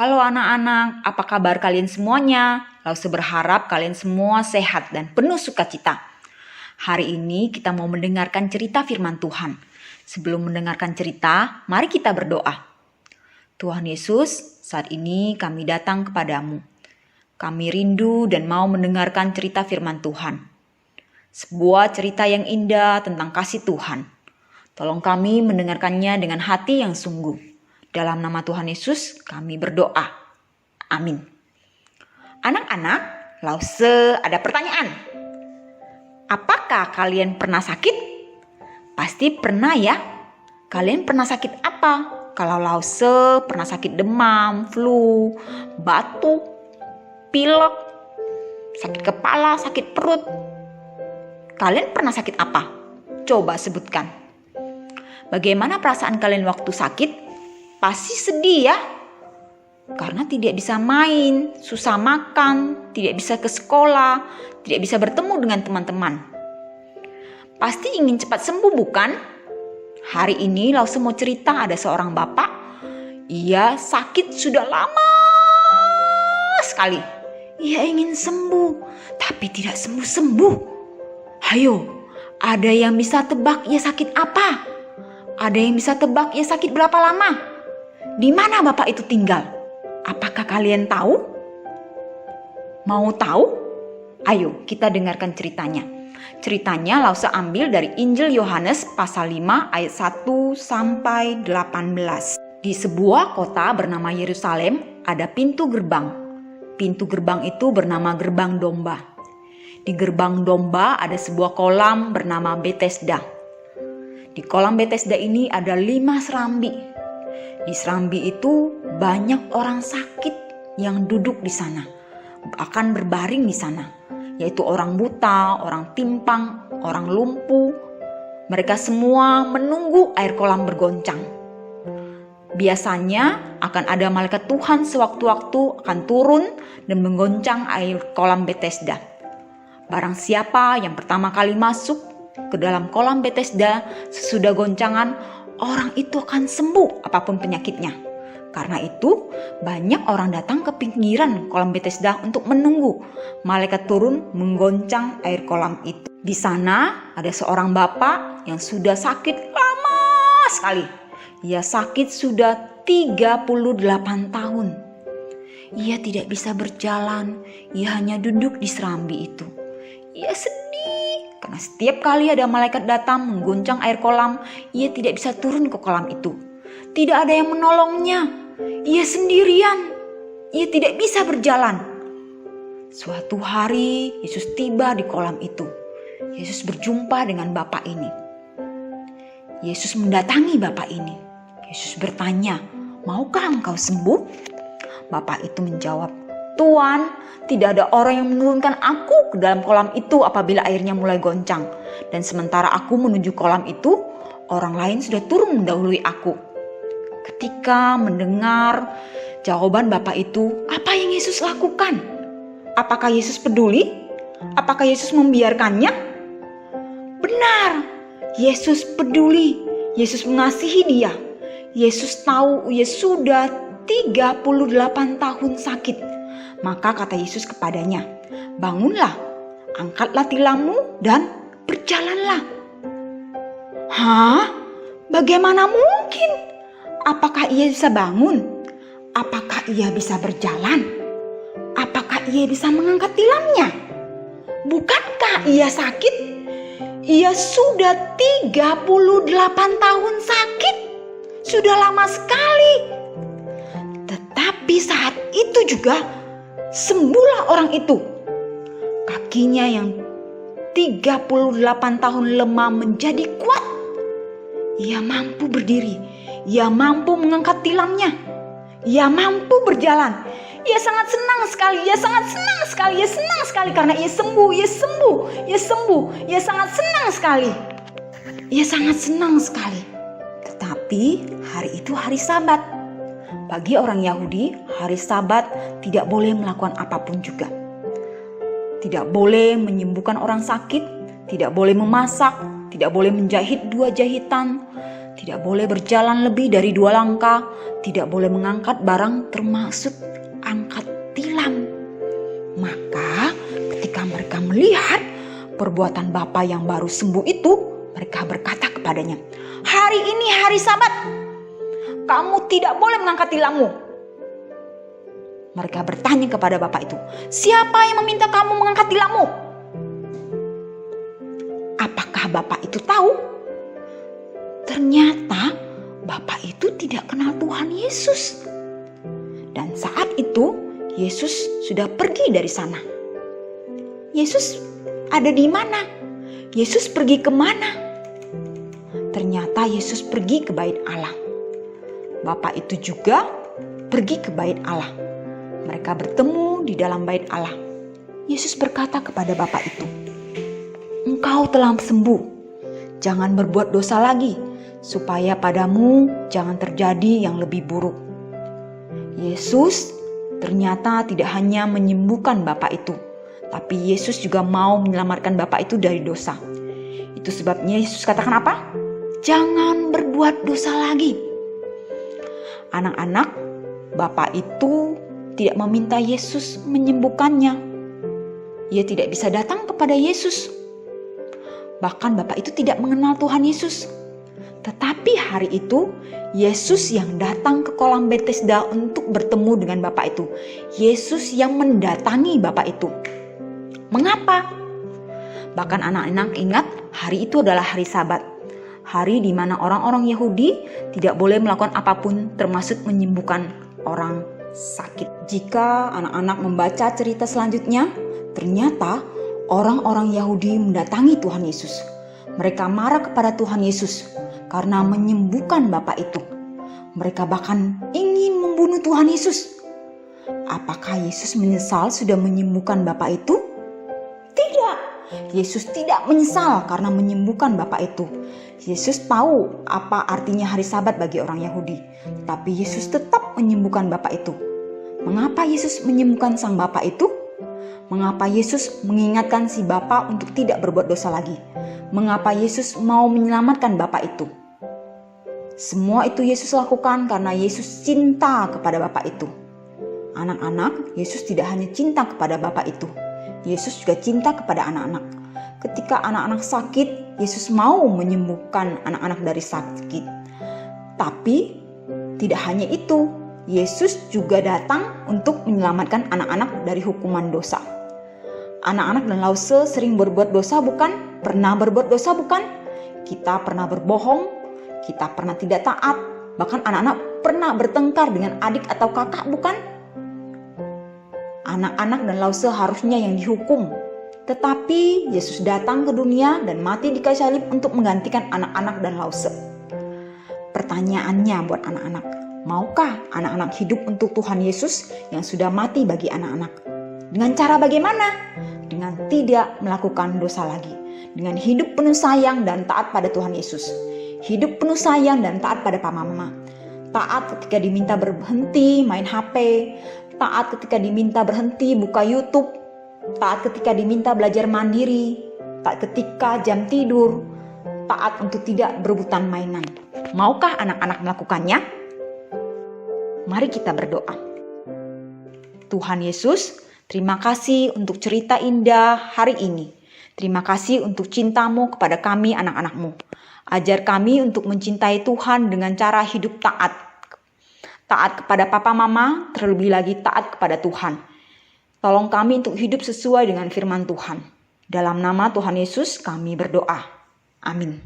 Halo anak-anak, apa kabar kalian semuanya? Lause berharap kalian semua sehat dan penuh sukacita. Hari ini kita mau mendengarkan cerita firman Tuhan. Sebelum mendengarkan cerita, mari kita berdoa. Tuhan Yesus, saat ini kami datang kepadamu. Kami rindu dan mau mendengarkan cerita firman Tuhan. Sebuah cerita yang indah tentang kasih Tuhan. Tolong kami mendengarkannya dengan hati yang sungguh. Dalam nama Tuhan Yesus kami berdoa. Amin. Anak-anak, Lause ada pertanyaan. Apakah kalian pernah sakit? Pasti pernah ya. Kalian pernah sakit apa? Kalau Lause pernah sakit demam, flu, batuk, pilek, sakit kepala, sakit perut. Kalian pernah sakit apa? Coba sebutkan. Bagaimana perasaan kalian waktu sakit? Pasti sedih ya, karena tidak bisa main, susah makan, tidak bisa ke sekolah, tidak bisa bertemu dengan teman-teman. Pasti ingin cepat sembuh bukan? Hari ini Lause mau cerita ada seorang bapak, ia sakit sudah lama sekali. Ia ingin sembuh, tapi tidak sembuh-sembuh. Hayo, ada yang bisa tebak ia sakit apa? Ada yang bisa tebak ia sakit berapa lama? Di mana bapak itu tinggal? Apakah kalian tahu? Mau tahu? Ayo kita dengarkan ceritanya. Ceritanya Lause ambil dari Injil Yohanes pasal 5 ayat 1 sampai 18. Di sebuah kota bernama Yerusalem ada pintu gerbang. Pintu gerbang itu bernama Gerbang Domba. Di Gerbang Domba ada sebuah kolam bernama Betesda. Di kolam Betesda ini ada 5 serambi. Di serambi itu banyak orang sakit yang duduk di sana, bahkan berbaring di sana, yaitu orang buta, orang timpang, orang lumpuh. Mereka semua menunggu air kolam bergoncang. Biasanya akan ada malaikat Tuhan sewaktu-waktu akan turun dan menggoncang air kolam Betesda. Barang siapa yang pertama kali masuk ke dalam kolam Betesda sesudah goncangan, orang itu akan sembuh apapun penyakitnya. Karena itu banyak orang datang ke pinggiran kolam Betesda untuk menunggu malaikat turun menggoncang air kolam itu. Di sana ada seorang bapak yang sudah sakit lama sekali. Ia sakit sudah 38 tahun. Ia tidak bisa berjalan, ia hanya duduk di serambi itu. Ia sedih karena setiap kali ada malaikat datang mengguncang air kolam, ia tidak bisa turun ke kolam itu. Tidak ada yang menolongnya. Ia sendirian. Ia tidak bisa berjalan. Suatu hari Yesus tiba di kolam itu. Yesus berjumpa dengan bapak ini. Yesus mendatangi bapak ini. Yesus bertanya, "Maukah engkau sembuh?" Bapak itu menjawab, "Tuan, tidak ada orang yang menurunkan aku ke dalam kolam itu apabila airnya mulai goncang. Dan sementara aku menuju kolam itu, orang lain sudah turun mendahului aku." Ketika mendengar jawaban bapak itu, apa yang Yesus lakukan? Apakah Yesus peduli? Apakah Yesus membiarkannya? Benar, Yesus peduli. Yesus mengasihi dia. Yesus tahu ia sudah 38 tahun sakit. Maka kata Yesus kepadanya, "Bangunlah, angkatlah tilammu dan berjalanlah." Hah? Bagaimana mungkin? Apakah ia bisa bangun? Apakah ia bisa berjalan? Apakah ia bisa mengangkat tilamnya? Bukankah ia sakit? Ia sudah 38 tahun sakit. Sudah lama sekali. Tetapi saat itu juga sembuhlah orang itu. Kakinya yang 38 tahun lemah menjadi kuat. Ia mampu berdiri. Ia mampu mengangkat tilamnya. Ia mampu berjalan. Ia sangat senang sekali. Ia sangat senang sekali. Ia senang sekali karena ia sembuh. Ia sembuh. Ia sembuh. Ia sangat senang sekali. Ia sangat senang sekali. Tetapi hari itu hari Sabat. Bagi orang Yahudi, hari Sabat tidak boleh melakukan apapun juga. Tidak boleh menyembuhkan orang sakit, tidak boleh memasak, tidak boleh menjahit 2 jahitan, tidak boleh berjalan lebih dari 2 langkah, tidak boleh mengangkat barang termasuk angkat tilam. Maka ketika mereka melihat perbuatan Bapa yang baru sembuh itu, mereka berkata kepadanya, "Hari ini hari Sabat, kamu tidak boleh mengangkat tilammu." Mereka bertanya kepada Bapa itu, "Siapa yang meminta kamu mengangkat tilammu?" Apakah Bapak itu tahu? Ternyata Bapak itu tidak kenal Tuhan Yesus. Dan saat itu Yesus sudah pergi dari sana. Yesus ada di mana? Yesus pergi kemana? Ternyata Yesus pergi ke bait Allah. Bapak itu juga pergi ke bait Allah. Mereka bertemu di dalam bait Allah. Yesus berkata kepada Bapak itu, "Engkau telah sembuh. Jangan berbuat dosa lagi, supaya padamu jangan terjadi yang lebih buruk." Yesus ternyata tidak hanya menyembuhkan Bapak itu, tapi Yesus juga mau menyelamatkan Bapak itu dari dosa. Itu sebabnya Yesus katakan apa? Jangan berbuat dosa lagi. Anak-anak, Bapak itu tidak meminta Yesus menyembuhkannya. Ia tidak bisa datang kepada Yesus. Bahkan Bapak itu tidak mengenal Tuhan Yesus. Tetapi hari itu Yesus yang datang ke kolam Betesda untuk bertemu dengan Bapak itu. Yesus yang mendatangi Bapak itu. Mengapa? Bahkan anak-anak ingat, hari itu adalah hari Sabat. Hari di mana orang-orang Yahudi tidak boleh melakukan apapun termasuk menyembuhkan orang sakit. Jika anak-anak membaca cerita selanjutnya, ternyata orang-orang Yahudi mendatangi Tuhan Yesus. Mereka marah kepada Tuhan Yesus karena menyembuhkan Bapak itu. Mereka bahkan ingin membunuh Tuhan Yesus. Apakah Yesus menyesal sudah menyembuhkan Bapak itu? Tidak. Yesus tidak menyesal karena menyembuhkan Bapak itu. Yesus tahu apa artinya hari Sabat bagi orang Yahudi. Tapi Yesus tetap menyembuhkan Bapak itu. Mengapa Yesus menyembuhkan sang Bapak itu? Mengapa Yesus mengingatkan si Bapak untuk tidak berbuat dosa lagi? Mengapa Yesus mau menyelamatkan Bapak itu? Semua itu Yesus lakukan karena Yesus cinta kepada Bapak itu. Anak-anak, Yesus tidak hanya cinta kepada Bapak itu. Yesus juga cinta kepada anak-anak. Ketika anak-anak sakit, Yesus mau menyembuhkan anak-anak dari sakit. Tapi tidak hanya itu, Yesus juga datang untuk menyelamatkan anak-anak dari hukuman dosa. Anak-anak dan Lause sering berbuat dosa bukan? Pernah berbuat dosa bukan? Kita pernah berbohong, kita pernah tidak taat, bahkan anak-anak pernah bertengkar dengan adik atau kakak bukan? Anak-anak dan Lause harusnya yang dihukum. Tetapi Yesus datang ke dunia dan mati di kayu salib untuk menggantikan anak-anak dan Lause. Pertanyaannya buat anak-anak, maukah anak-anak hidup untuk Tuhan Yesus yang sudah mati bagi anak-anak? Dengan cara bagaimana? Dengan tidak melakukan dosa lagi. Dengan hidup penuh sayang dan taat pada Tuhan Yesus. Hidup penuh sayang dan taat pada Papa Mama. Taat ketika diminta berhenti main HP. Taat ketika diminta berhenti buka YouTube. Taat ketika diminta belajar mandiri. Taat ketika jam tidur. Taat untuk tidak berebutan mainan. Maukah anak-anak melakukannya? Mari kita berdoa. Tuhan Yesus, terima kasih untuk cerita indah hari ini. Terima kasih untuk cintamu kepada kami anak-anakmu. Ajar kami untuk mencintai Tuhan dengan cara hidup taat. Taat kepada Papa Mama, terlebih lagi taat kepada Tuhan. Tolong kami untuk hidup sesuai dengan firman Tuhan. Dalam nama Tuhan Yesus kami berdoa. Amin.